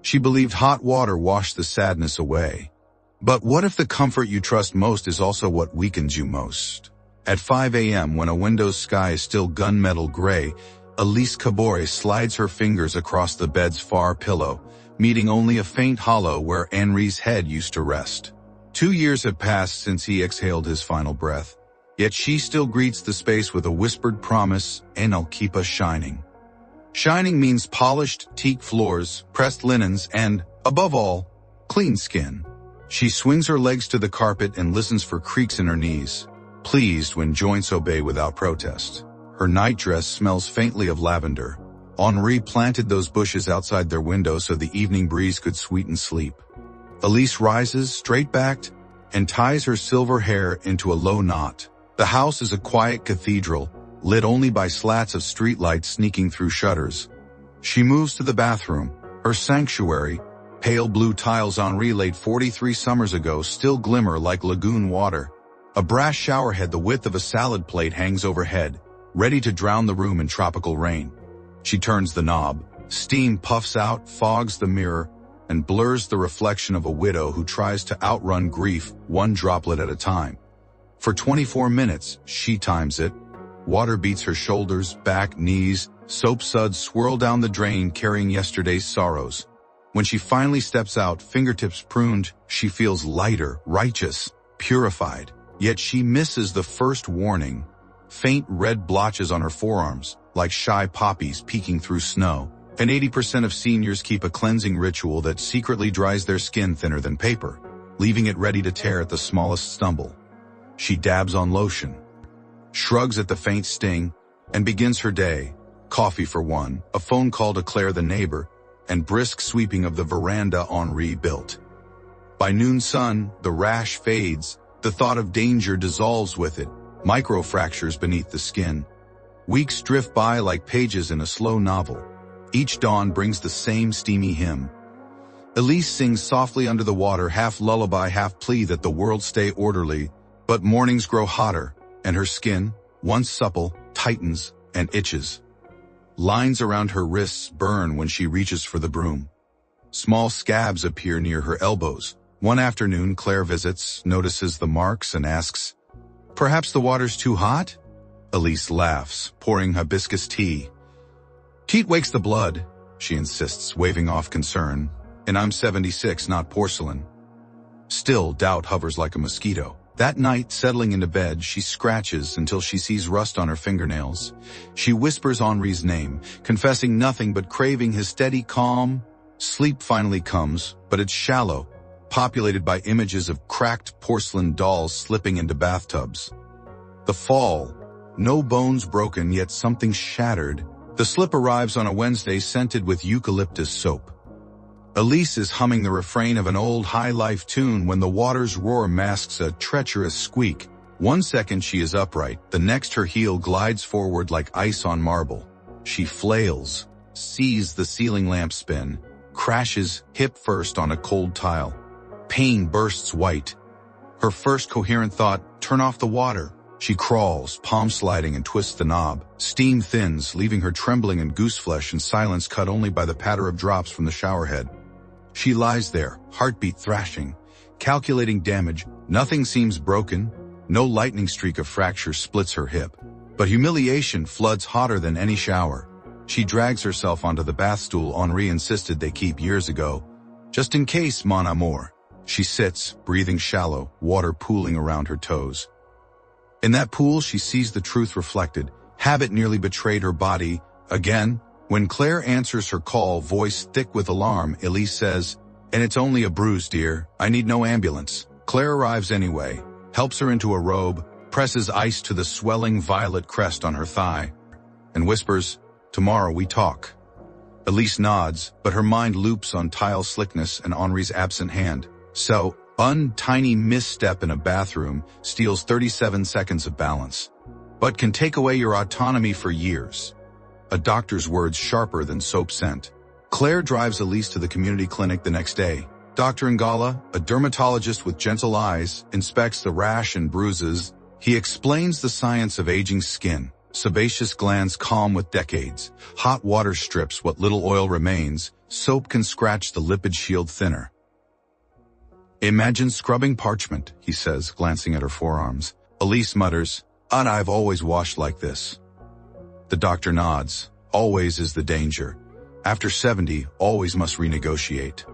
She believed hot water washed the sadness away. But what if the comfort you trust most is also what weakens you most? At 5 a.m., when a window's sky is still gunmetal gray, Elise Cabore slides her fingers across the bed's far pillow, meeting only a faint hollow where Henri's head used to rest. 2 years have passed since he exhaled his final breath, yet she still greets the space with a whispered promise, "And I'll keep us shining." Shining means polished teak floors, pressed linens, and, above all, clean skin. She swings her legs to the carpet and listens for creaks in her knees, pleased when joints obey without protest. Her nightdress smells faintly of lavender. Henri planted those bushes outside their window so the evening breeze could sweeten sleep. Elise rises, straight-backed, and ties her silver hair into a low knot. The house is a quiet cathedral, lit only by slats of streetlights sneaking through shutters. She moves to the bathroom, her sanctuary. Pale blue tiles Henri laid 43 summers ago still glimmer like lagoon water. A brass showerhead the width of a salad plate hangs overhead, ready to drown the room in tropical rain. She turns the knob. Steam puffs out, fogs the mirror, and blurs the reflection of a widow who tries to outrun grief one droplet at a time. For 24 minutes, she times it. Water beats her shoulders, back, knees. Soap suds swirl down the drain carrying yesterday's sorrows. When she finally steps out, fingertips pruned, she feels lighter, righteous, purified. Yet she misses the first warning. Faint red blotches on her forearms, like shy poppies peeking through snow. And 80% of seniors keep a cleansing ritual that secretly dries their skin thinner than paper, leaving it ready to tear at the smallest stumble. She dabs on lotion, shrugs at the faint sting, and begins her day. Coffee for one, a phone call to Claire the neighbor, and brisk sweeping of the veranda Henri built. By noon sun, the rash fades, the thought of danger dissolves with it, microfractures beneath the skin. Weeks drift by like pages in a slow novel. Each dawn brings the same steamy hymn. Elise sings softly under the water, half lullaby, half plea that the world stay orderly, but mornings grow hotter, and her skin, once supple, tightens and itches. Lines around her wrists burn when she reaches for the broom. Small scabs appear near her elbows. One afternoon, Claire visits, notices the marks, and asks, "Perhaps the water's too hot?" Elise laughs, pouring hibiscus tea. "Heat wakes the blood," she insists, waving off concern. "And I'm 76, not porcelain." Still, doubt hovers like a mosquito. That night, settling into bed, she scratches until she sees rust on her fingernails. She whispers Henri's name, confessing nothing but craving his steady calm. Sleep finally comes, but it's shallow, populated by images of cracked porcelain dolls slipping into bathtubs. The fall. No bones broken, yet something shattered. The slip arrives on a Wednesday scented with eucalyptus soap. Elise is humming the refrain of an old high life tune when the water's roar masks a treacherous squeak. 1 second she is upright, the next her heel glides forward like ice on marble. She flails, sees the ceiling lamp spin, crashes hip first on a cold tile. Pain bursts white. Her first coherent thought, turn off the water. She crawls, palm sliding, and twists the knob. Steam thins, leaving her trembling in gooseflesh and silence cut only by the patter of drops from the showerhead. She lies there, heartbeat thrashing, calculating damage. Nothing seems broken. No lightning streak of fracture splits her hip. But humiliation floods hotter than any shower. She drags herself onto the bath stool Henri insisted they keep years ago. Just in case, mon amour. She sits, breathing shallow, water pooling around her toes. In that pool, she sees the truth reflected. Habit nearly betrayed her body. Again, when Claire answers her call, voice thick with alarm, Elise says, "And it's only a bruise, dear. I need no ambulance." Claire arrives anyway, helps her into a robe, presses ice to the swelling violet crest on her thigh, and whispers, "Tomorrow we talk." Elise nods, but her mind loops on tile slickness and Henri's absent hand. So, tiny misstep in a bathroom steals 37 seconds of balance, but can take away your autonomy for years. A doctor's words sharper than soap scent. Claire drives Elise to the community clinic the next day. Dr. Ngala, a dermatologist with gentle eyes, inspects the rash and bruises. He explains the science of aging skin. Sebaceous glands calm with decades. Hot water strips what little oil remains. Soap can scratch the lipid shield thinner. Imagine scrubbing parchment, he says, glancing at her forearms. Elise mutters, I've always washed like this. The doctor nods. Always is the danger. After 70, always must renegotiate.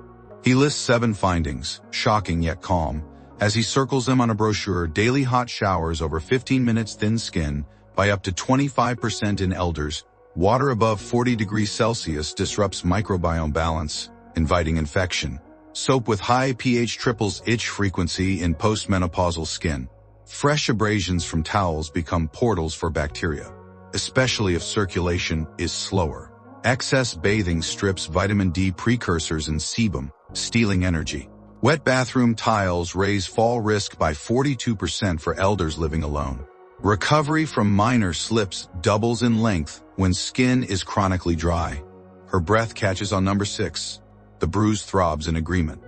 He lists 7 findings, shocking yet calm, as he circles them on a brochure. Daily hot showers over 15 minutes, thin skin, by up to 25% in elders. Water above 40 degrees Celsius disrupts microbiome balance, inviting infection. Soap with high pH triples itch frequency in postmenopausal skin. Fresh abrasions from towels become portals for bacteria, especially if circulation is slower. Excess bathing strips vitamin D precursors and sebum, stealing energy. Wet bathroom tiles raise fall risk by 42% for elders living alone. Recovery from minor slips doubles in length when skin is chronically dry. Her breath catches on number 6. The bruise throbs in agreement.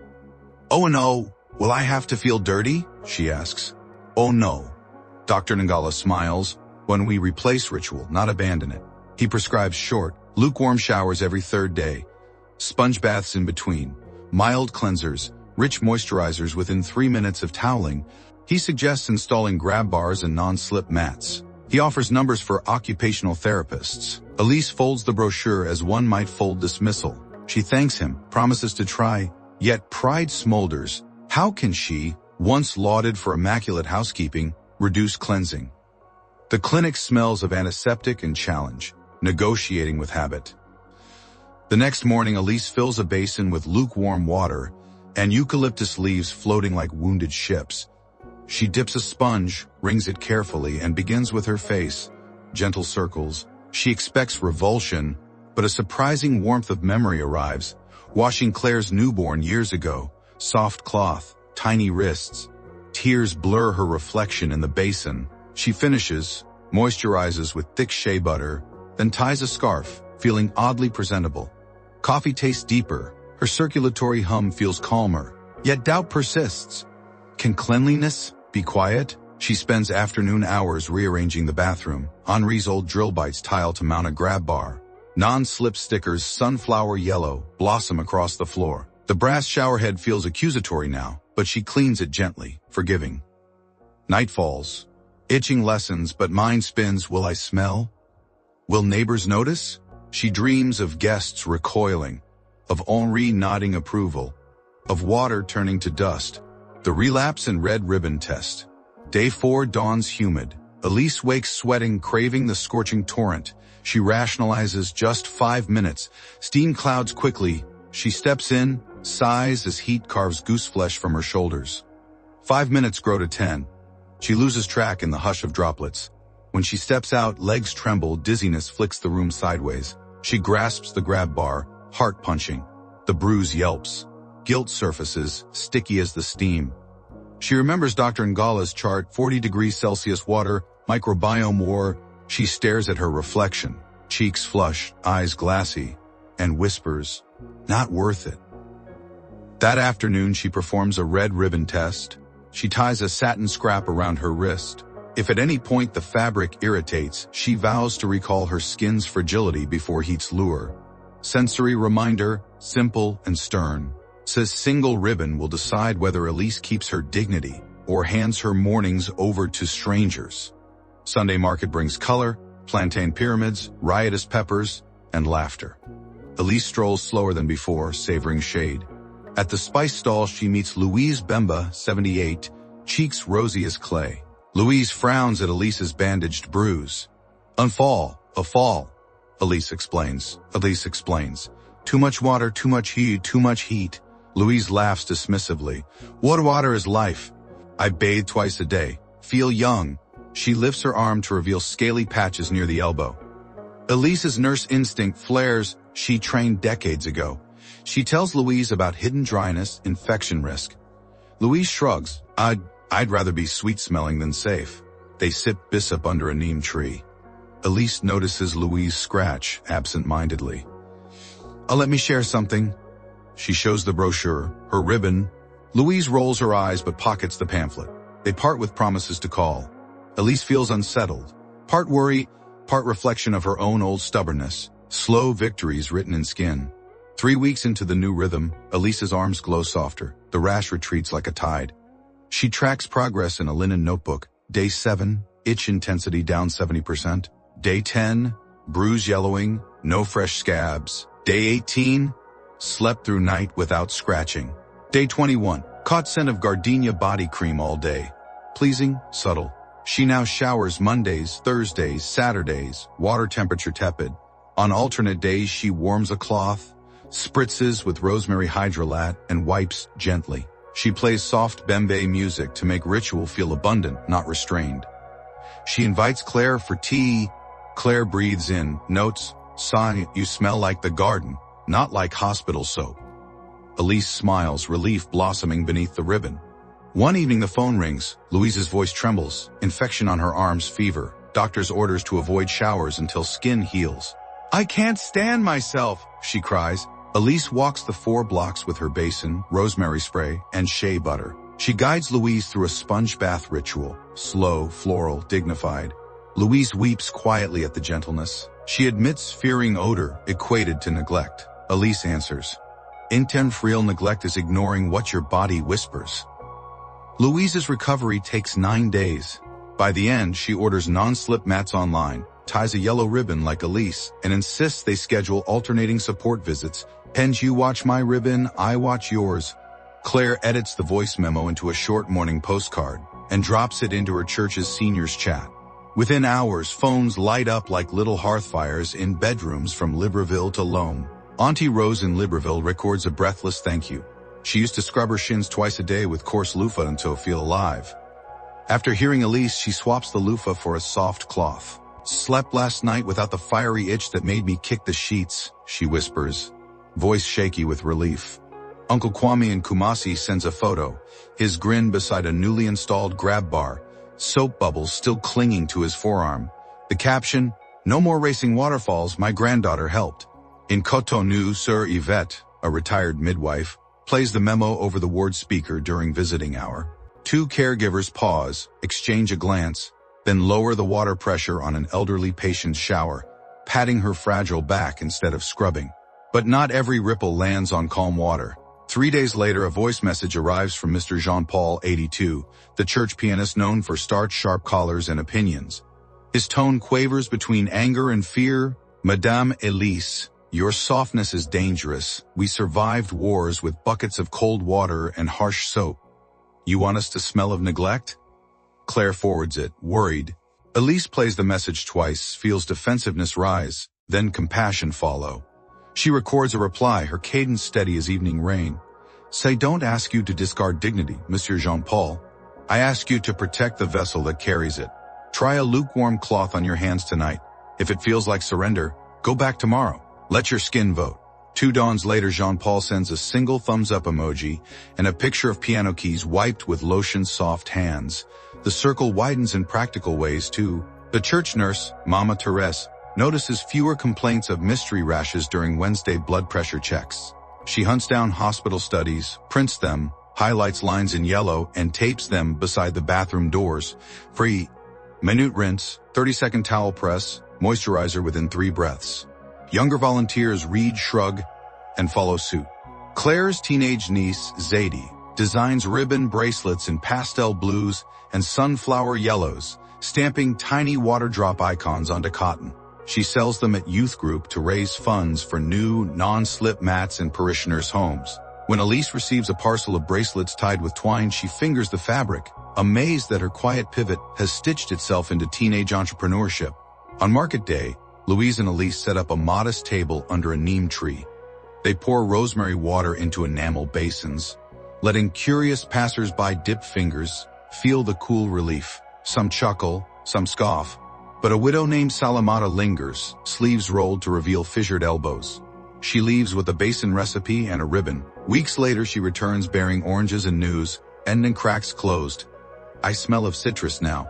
Oh no, will I have to feel dirty? She asks. Oh no. Dr. Ngala smiles. When we replace ritual, not abandon it. He prescribes short, lukewarm showers every 3rd day, sponge baths in between, mild cleansers, rich moisturizers within 3 minutes of toweling. He suggests installing grab bars and non-slip mats. He offers numbers for occupational therapists. Elise folds the brochure as one might fold dismissal. She thanks him, promises to try, yet pride smolders. How can she, once lauded for immaculate housekeeping, reduce cleansing? The clinic smells of antiseptic and challenge, negotiating with habit. The next morning, Elise fills a basin with lukewarm water and eucalyptus leaves floating like wounded ships. She dips a sponge, wrings it carefully, and begins with her face. Gentle circles. She expects revulsion, but a surprising warmth of memory arrives. Washing Claire's newborn years ago. Soft cloth, tiny wrists. Tears blur her reflection in the basin. She finishes, moisturizes with thick shea butter, then ties a scarf, feeling oddly presentable. Coffee tastes deeper. Her circulatory hum feels calmer, yet doubt persists. Can cleanliness be quiet? She spends afternoon hours rearranging the bathroom. Henri's old drill bites tile to mount a grab bar. Non-slip stickers, sunflower yellow, blossom across the floor. The brass shower head feels accusatory now, but she cleans it gently, forgiving. Night falls. Itching lessens, but mind spins. Will I smell? Will neighbors notice? She dreams of guests recoiling, of Henri nodding approval, of water turning to dust. The relapse and red ribbon test. Day 4 dawns humid. Elise wakes sweating, craving the scorching torrent. She rationalizes just 5 minutes. Steam clouds quickly. She steps in, sighs as heat carves goose flesh from her shoulders. 5 minutes grow to 10. She loses track in the hush of droplets. When she steps out, legs tremble, dizziness flicks the room sideways. She grasps the grab bar, heart punching. The bruise yelps. Guilt surfaces, sticky as the steam. She remembers Dr. Ngala's chart, 40 degrees Celsius water, microbiome war. She stares at her reflection, cheeks flushed, eyes glassy, and whispers, not worth it. That afternoon, she performs a red ribbon test. She ties a satin scrap around her wrist. If at any point the fabric irritates, she vows to recall her skin's fragility before heat's lure. Sensory reminder, simple and stern. Says single ribbon will decide whether Elise keeps her dignity or hands her mornings over to strangers. Sunday market brings color, plantain pyramids, riotous peppers, and laughter. Elise strolls slower than before, savoring shade. At the spice stall, she meets Louise Bemba, 78, cheeks rosy as clay. Louise frowns at Elise's bandaged bruise. A fall, Elise explains. Too much water, too much heat. Louise laughs dismissively. What water is life? I bathe twice a day. Feel young. She lifts her arm to reveal scaly patches near the elbow. Elise's nurse instinct flares. She trained decades ago. She tells Louise about hidden dryness, infection risk. Louise shrugs. I'd rather be sweet-smelling than safe. They sip Bissap under a neem tree. Elise notices Louise scratch absent-mindedly. Let me share something. She shows the brochure, her ribbon. Louise rolls her eyes but pockets the pamphlet. They part with promises to call. Elise feels unsettled. Part worry, part reflection of her own old stubbornness, slow victories written in skin. 3 weeks into the new rhythm, Elise's arms glow softer, the rash retreats like a tide. She tracks progress in a linen notebook. Day 7, itch intensity down 70%. Day 10, bruise yellowing, no fresh scabs. Day 18, slept through night without scratching. Day 21, caught scent of gardenia body cream all day. Pleasing, subtle. She now showers Mondays, Thursdays, Saturdays, water temperature tepid. On alternate days she warms a cloth, spritzes with rosemary hydrolat, and wipes gently. She plays soft bembe music to make ritual feel abundant, not restrained. She invites Claire for tea. Claire breathes in, notes, "Sigh, you smell like the garden, not like hospital soap." Elise smiles, relief blossoming beneath the ribbon. One evening the phone rings. Louise's voice trembles. Infection on her arms, fever. Doctor's orders to avoid showers until skin heals. "I can't stand myself," she cries. Elise walks the 4 blocks with her basin, rosemary spray, and shea butter. She guides Louise through a sponge bath ritual, slow, floral, dignified. Louise weeps quietly at the gentleness. She admits fearing odor equated to neglect. Elise answers, "Intense-real neglect is ignoring what your body whispers." Louise's recovery takes 9 days. By the end, she orders non-slip mats online, ties a yellow ribbon like Elise, and insists they schedule alternating support visits. "And you watch my ribbon, I watch yours." Claire edits the voice memo into a short morning postcard and drops it into her church's seniors chat. Within hours, phones light up like little hearth fires in bedrooms from Libreville to Loam. Auntie Rose in Libreville records a breathless thank you. She used to scrub her shins twice a day with coarse loofah until feel alive. After hearing Elise, she swaps the loofah for a soft cloth. "Slept last night without the fiery itch that made me kick the sheets," she whispers, voice shaky with relief. Uncle Kwame in Kumasi sends a photo, his grin beside a newly installed grab bar, soap bubbles still clinging to his forearm. The caption, "No more racing waterfalls, my granddaughter helped." In Cotonou, Sir Yvette, a retired midwife, plays the memo over the ward speaker during visiting hour. 2 caregivers pause, exchange a glance, then lower the water pressure on an elderly patient's shower, patting her fragile back instead of scrubbing. But not every ripple lands on calm water. 3 days later, a voice message arrives from Mr. Jean-Paul, 82, the church pianist known for starch-sharp collars and opinions. His tone quavers between anger and fear. "Madame Elise, your softness is dangerous. We survived wars with buckets of cold water and harsh soap. You want us to smell of neglect?" Claire forwards it, worried. Elise plays the message twice, feels defensiveness rise, then compassion follow. She records a reply, her cadence steady as evening rain. "Say, don't ask you to discard dignity, Monsieur Jean-Paul. I ask you to protect the vessel that carries it. Try a lukewarm cloth on your hands tonight. If it feels like surrender, go back tomorrow. Let your skin vote." 2 dawns later, Jean-Paul sends a single thumbs-up emoji and a picture of piano keys wiped with lotion-soft hands. The circle widens in practical ways, too. The church nurse, Mama Therese, notices fewer complaints of mystery rashes during Wednesday blood pressure checks. She hunts down hospital studies, prints them, highlights lines in yellow, and tapes them beside the bathroom doors. Free. Minute rinse, 30-second towel press, moisturizer within 3 breaths. Younger volunteers read, shrug, and follow suit. Claire's teenage niece, Zadie, designs ribbon bracelets in pastel blues and sunflower yellows, stamping tiny water drop icons onto cotton. She sells them at youth group to raise funds for new, non-slip mats in parishioners' homes. When Elise receives a parcel of bracelets tied with twine, she fingers the fabric, amazed that her quiet pivot has stitched itself into teenage entrepreneurship. On market day, Louise and Elise set up a modest table under a neem tree. They pour rosemary water into enamel basins, letting curious passers-by dip fingers, feel the cool relief. Some chuckle, some scoff. But a widow named Salamata lingers, sleeves rolled to reveal fissured elbows. She leaves with a basin recipe and a ribbon. Weeks later, she returns bearing oranges and news, end and cracks closed. "I smell of citrus now."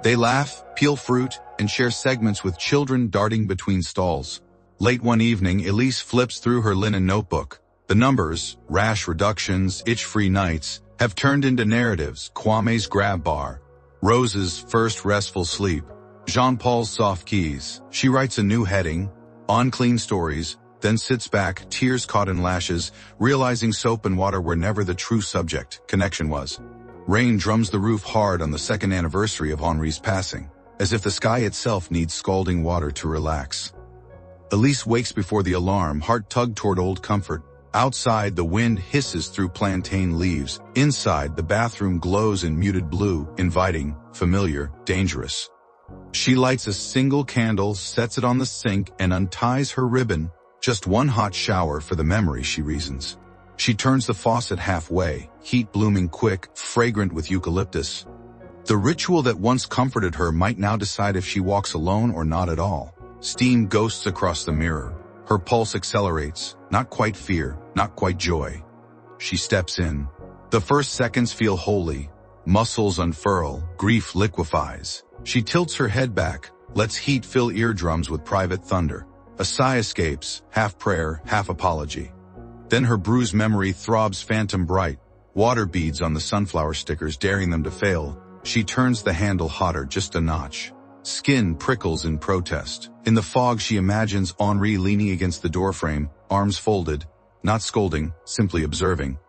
They laugh, peel fruit, and share segments with children darting between stalls. Late one evening, Elise flips through her linen notebook. The numbers, rash reductions, itch-free nights, have turned into narratives. Kwame's grab bar, Rose's first restful sleep, Jean-Paul's soft keys. She writes a new heading, On Clean Stories, then sits back, tears caught in lashes, realizing soap and water were never the true subject. Connection was. Rain drums the roof hard on the second anniversary of Henri's passing, as if the sky itself needs scalding water to relax. Elise wakes before the alarm, heart tugged toward old comfort. Outside, the wind hisses through plantain leaves. Inside, the bathroom glows in muted blue, inviting, familiar, dangerous. She lights a single candle, sets it on the sink, and unties her ribbon. Just one hot shower for the memory, she reasons. She turns the faucet halfway, heat blooming quick, fragrant with eucalyptus. The ritual that once comforted her might now decide if she walks alone or not at all. Steam ghosts across the mirror. Her pulse accelerates, not quite fear, not quite joy. She steps in. The first seconds feel holy. Muscles unfurl, grief liquefies. She tilts her head back, lets heat fill eardrums with private thunder. A sigh escapes, half prayer, half apology. Then her bruised memory throbs phantom bright, water beads on the sunflower stickers daring them to fail. She turns the handle hotter just a notch. Skin prickles in protest. In the fog she imagines Henri leaning against the doorframe, arms folded, not scolding, simply observing.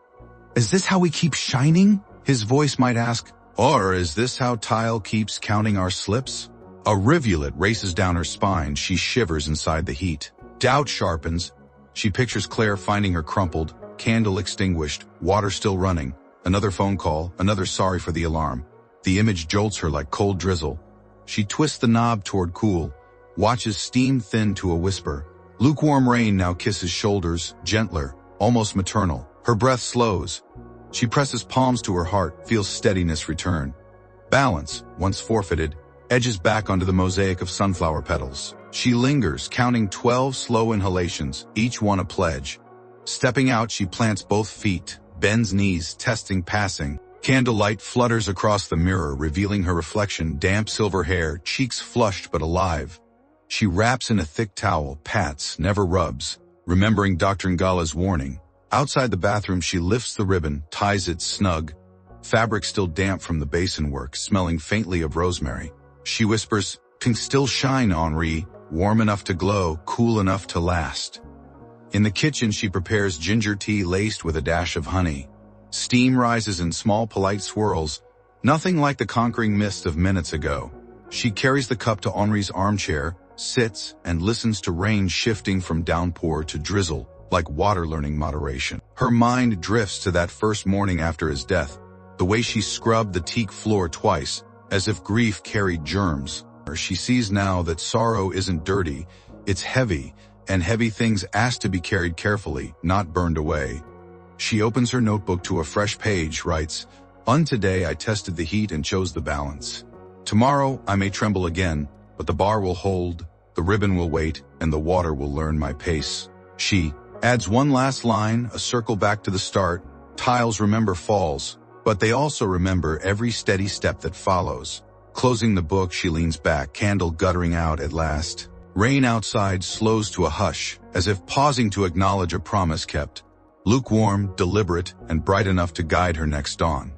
Is this how we keep shining? His voice might ask. Or is this how tile keeps counting our slips? A rivulet races down her spine. She shivers inside the heat. Doubt sharpens. She pictures Claire finding her crumpled, candle extinguished, water still running. Another phone call, another sorry for the alarm. The image jolts her like cold drizzle. She twists the knob toward cool, watches steam thin to a whisper. Lukewarm rain now kisses shoulders, gentler, almost maternal. Her breath slows. She presses palms to her heart, feels steadiness return. Balance, once forfeited, edges back onto the mosaic of sunflower petals. She lingers, counting 12 slow inhalations, each one a pledge. Stepping out, she plants both feet, bends knees, testing passing. Candlelight flutters across the mirror, revealing her reflection, damp silver hair, cheeks flushed but alive. She wraps in a thick towel, pats, never rubs, remembering Dr. Ngala's warning. Outside the bathroom, she lifts the ribbon, ties it snug. Fabric still damp from the basin work, smelling faintly of rosemary. She whispers, "Can still shine, Henri, warm enough to glow, cool enough to last." In the kitchen, she prepares ginger tea laced with a dash of honey. Steam rises in small, polite swirls, nothing like the conquering mist of minutes ago. She carries the cup to Henri's armchair, sits, and listens to rain shifting from downpour to drizzle, like water learning moderation. Her mind drifts to that first morning after his death, the way she scrubbed the teak floor twice, as if grief carried germs. She sees now that sorrow isn't dirty, it's heavy, and heavy things ask to be carried carefully, not burned away. She opens her notebook to a fresh page, writes, "On today I tested the heat and chose the balance. Tomorrow I may tremble again, but the bar will hold, the ribbon will wait, and the water will learn my pace." She adds one last line, a circle back to the start. Tiles remember falls, but they also remember every steady step that follows. Closing the book, she leans back, candle guttering out at last. Rain outside slows to a hush, as if pausing to acknowledge a promise kept. Lukewarm, deliberate, and bright enough to guide her next dawn.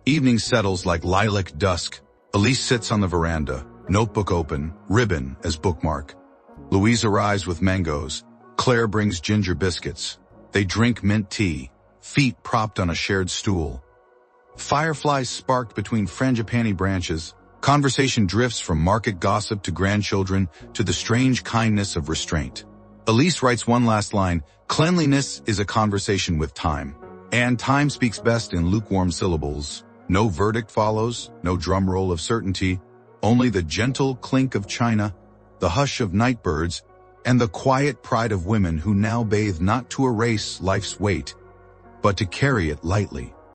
Evening settles like lilac dusk. Elise sits on the veranda, notebook open, ribbon as bookmark. Louise arrives with mangoes. Claire brings ginger biscuits. They drink mint tea, feet propped on a shared stool. Fireflies spark between frangipani branches. Conversation drifts from market gossip to grandchildren to the strange kindness of restraint. Elise writes one last line, "Cleanliness is a conversation with time, and time speaks best in lukewarm syllables." No verdict follows, no drum roll of certainty, only the gentle clink of china, the hush of nightbirds, and the quiet pride of women who now bathe not to erase life's weight, but to carry it lightly.